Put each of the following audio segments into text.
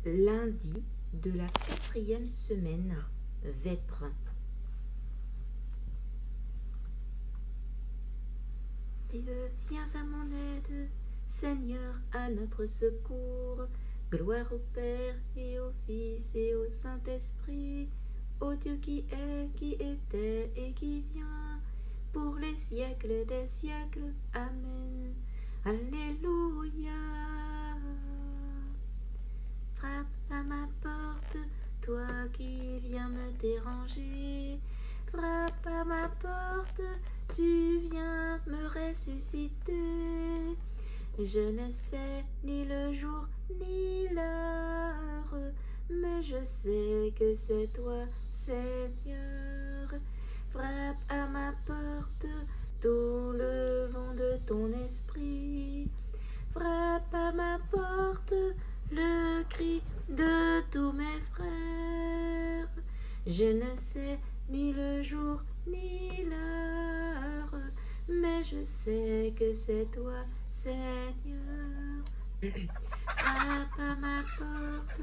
Lundi de la 4e semaine, Vêpres. Dieu, viens à mon aide, Seigneur, à notre secours. Gloire au Père et au Fils et au Saint-Esprit, au Dieu qui est, qui était et qui vient, pour les siècles des siècles. Amen. Alléluia. Frappe à ma porte, toi qui viens me déranger. Frappe à ma porte, tu viens me ressusciter. Je ne sais ni le jour ni l'heure, mais je sais que c'est toi, Seigneur. Frappe à ma porte, tout le vent de ton esprit. Frappe à ma porte, le cri de tous mes frères. Je ne sais ni le jour ni l'heure, mais je sais que c'est toi, Seigneur. Frappe à ma porte,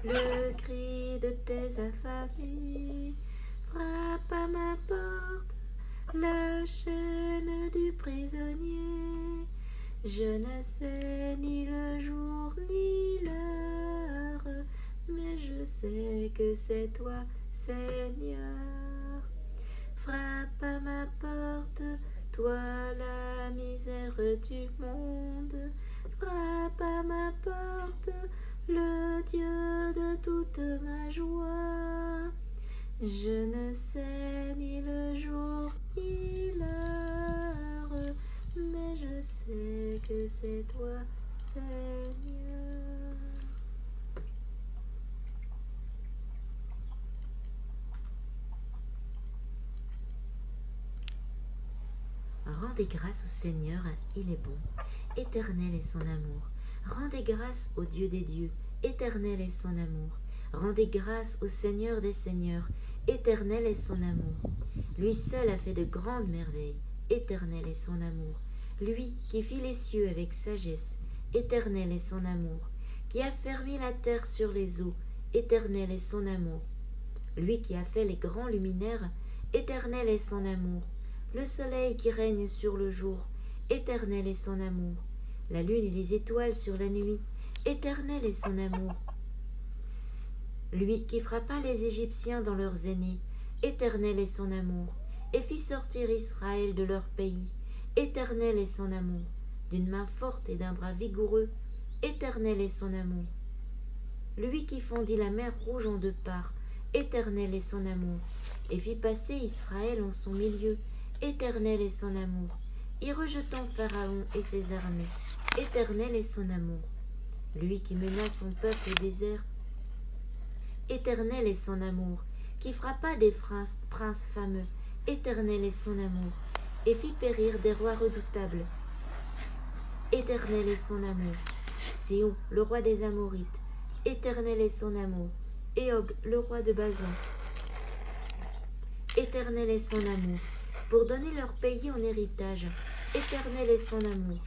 le cri de tes affamés. Frappe à ma porte, la chaîne du prisonnier. Je ne sais ni le jour ni l'heure, mais je sais que c'est toi, Seigneur. Frappe à ma porte, toi la misère du monde. Frappe à ma porte, le Dieu de toute ma joie. Je ne sais ni le jour ni l'heure, mais je sais que c'est toi, Seigneur. Rendez grâce au Seigneur, il est bon. Éternel est son amour. Rendez grâce au Dieu des dieux. Éternel est son amour. Rendez grâce au Seigneur des seigneurs. Éternel est son amour. Lui seul a fait de grandes merveilles. Éternel est son amour. Lui qui fit les cieux avec sagesse. Éternel est son amour. Qui a fermé la terre sur les eaux. Éternel est son amour. Lui qui a fait les grands luminaires. Éternel est son amour. Le soleil qui règne sur le jour, éternel est son amour. La lune et les étoiles sur la nuit, éternel est son amour. Lui qui frappa les Égyptiens dans leurs aînés, éternel est son amour, et fit sortir Israël de leur pays, éternel est son amour. D'une main forte et d'un bras vigoureux, éternel est son amour. Lui qui fondit la mer rouge en deux parts, éternel est son amour, et fit passer Israël en son milieu, éternel est son amour, y rejetant Pharaon et ses armées, éternel est son amour. Lui qui mena son peuple au désert, éternel est son amour, qui frappa des princes fameux, éternel est son amour, et fit périr des rois redoutables, éternel est son amour. Sion, le roi des Amorites, éternel est son amour, et Og, le roi de Bazan, éternel est son amour, pour donner leur pays en héritage. Éternel est son amour.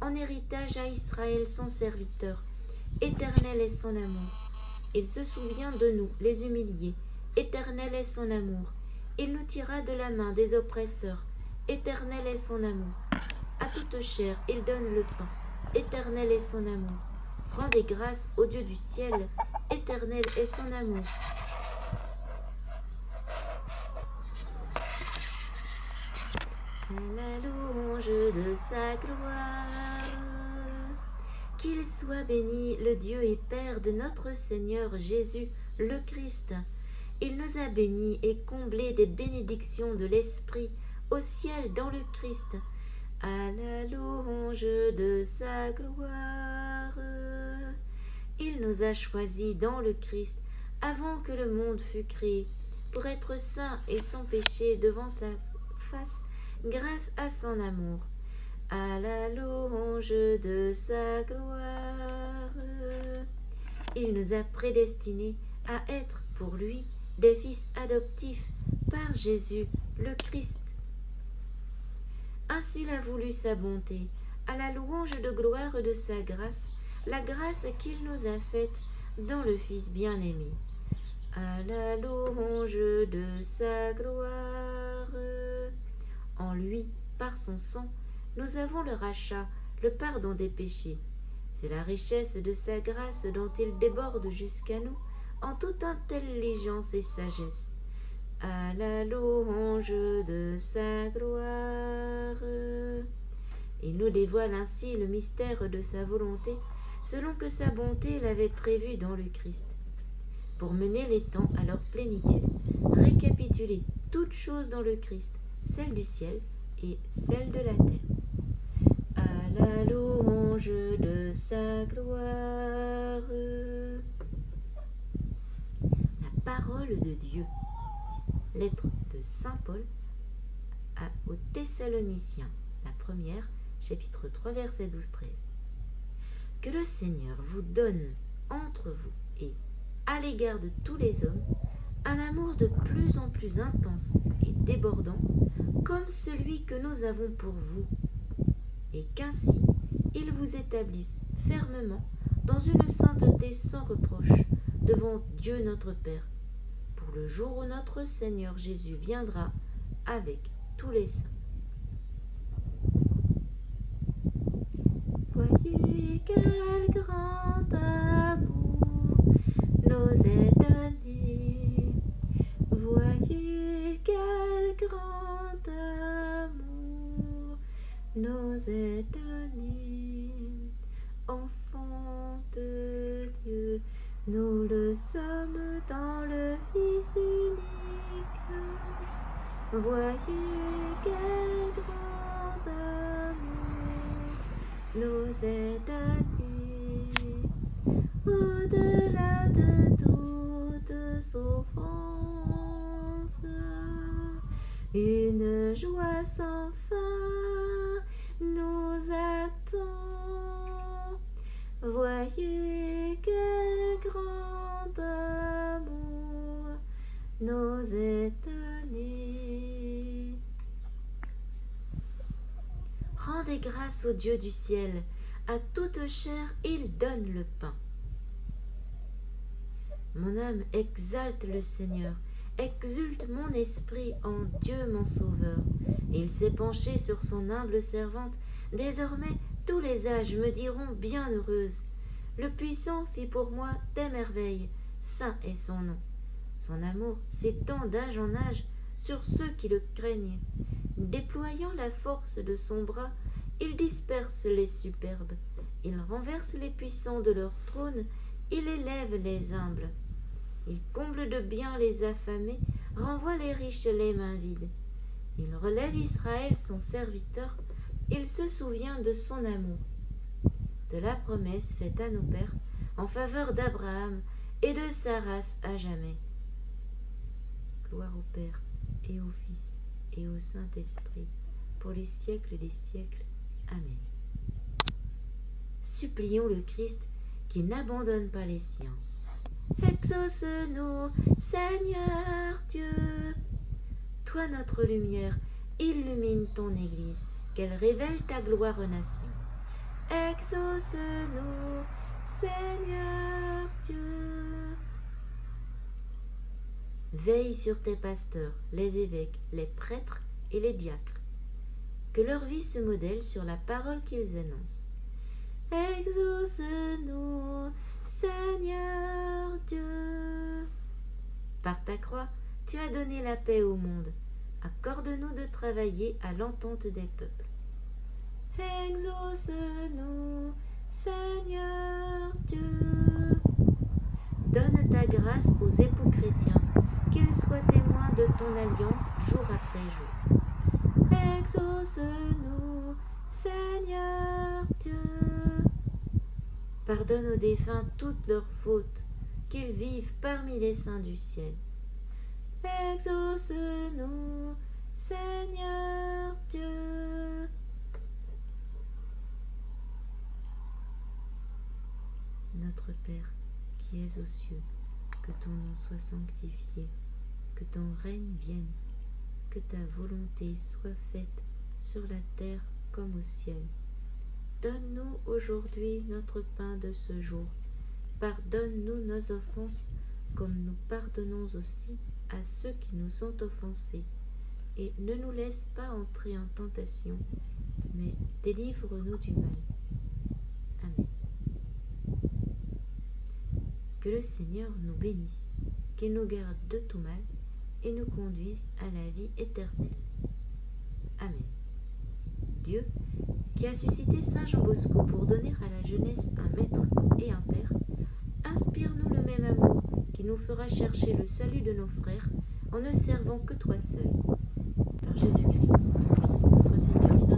En héritage à Israël son serviteur. Éternel est son amour. Il se souvient de nous, les humiliés. Éternel est son amour. Il nous tira de la main des oppresseurs. Éternel est son amour. À toute chair, il donne le pain. Éternel est son amour. Rendez grâce au Dieu du ciel. Éternel est son amour. À la louange de sa gloire. Qu'il soit béni le Dieu et Père de notre Seigneur Jésus le Christ. Il nous a bénis et comblés des bénédictions de l'Esprit au ciel dans le Christ. À la louange de sa gloire. Il nous a choisis dans le Christ avant que le monde fût créé, pour être saints et sans péché devant sa face, grâce à son amour, à la louange de sa gloire. Il nous a prédestinés à être pour lui des fils adoptifs par Jésus le Christ. Ainsi l'a voulu sa bonté, à la louange de gloire de sa grâce, la grâce qu'il nous a faite dans le Fils bien-aimé. À la louange de sa gloire. En lui, par son sang, nous avons le rachat, le pardon des péchés. C'est la richesse de sa grâce dont il déborde jusqu'à nous en toute intelligence et sagesse. À la louange de sa gloire. Il nous dévoile ainsi le mystère de sa volonté, selon que sa bonté l'avait prévu dans le Christ. Pour mener les temps à leur plénitude, récapituler toutes choses dans le Christ, celle du ciel et celle de la terre. À la louange de sa gloire. La parole de Dieu. Lettre de Saint Paul aux Thessaloniciens, la première, chapitre 3, versets 12-13. Que le Seigneur vous donne entre vous et à l'égard de tous les hommes un amour de plus en plus intense et débordant, comme celui que nous avons pour vous, et qu'ainsi il vous établisse fermement dans une sainteté sans reproche devant Dieu notre Père, pour le jour où notre Seigneur Jésus viendra avec tous les saints. Voyez quel grand amour nous est donné. Voyez quel grand amour nous est donné. Enfants de Dieu, nous le sommes dans le Fils unique. Voyez quel grand amour nous est donné, au-delà de toute souffrance, une joie sans fin nous attend. Voyez quel grand amour nous est donné. Rendez grâce au Dieu du ciel, à toute chair il donne le pain. Mon âme exalte le Seigneur, exulte mon esprit en Dieu mon Sauveur. Il s'est penché sur son humble servante, désormais tous les âges me diront bienheureuse. Le Puissant fit pour moi des merveilles, saint est son nom. Son amour s'étend d'âge en âge sur ceux qui le craignent. Déployant la force de son bras, il disperse les superbes, il renverse les puissants de leur trône, il élève les humbles. Il comble de bien les affamés, renvoie les riches les mains vides. Il relève Israël son serviteur, il se souvient de son amour, de la promesse faite à nos pères en faveur d'Abraham et de sa race à jamais. Gloire au Père et au Fils et au Saint-Esprit, pour les siècles des siècles. Amen. Supplions le Christ qui n'abandonne pas les siens. Exauce-nous, Seigneur Dieu. Toi notre lumière, illumine ton Église, qu'elle révèle ta gloire aux nations. Exauce-nous, Seigneur Dieu. Veille sur tes pasteurs, les évêques, les prêtres et les diacres. Que leur vie se modèle sur la parole qu'ils annoncent. Exauce-nous, Seigneur Dieu. Par ta croix, tu as donné la paix au monde. Accorde-nous de travailler à l'entente des peuples. Exauce-nous, Seigneur Dieu. Donne ta grâce aux époux chrétiens, qu'ils soient témoins de ton alliance jour après jour. Exauce-nous, Seigneur Dieu. Pardonne aux défunts toutes leurs fautes, qu'ils vivent parmi les saints du ciel. Exauce-nous, Seigneur Dieu. Notre Père, qui es aux cieux, que ton nom soit sanctifié, que ton règne vienne, que ta volonté soit faite sur la terre comme au ciel. Donne-nous aujourd'hui notre pain de ce jour. Pardonne-nous nos offenses, comme nous pardonnons aussi à ceux qui nous ont offensés. Et ne nous laisse pas entrer en tentation, mais délivre-nous du mal. Amen. Que le Seigneur nous bénisse, qu'il nous garde de tout mal et nous conduise à la vie éternelle. Amen. Dieu, qui a suscité Saint Jean Bosco pour donner à la jeunesse un maître et un père, inspire-nous le même amour qui nous fera chercher le salut de nos frères en ne servant que toi seul. Par Jésus-Christ, ton Fils, notre Seigneur et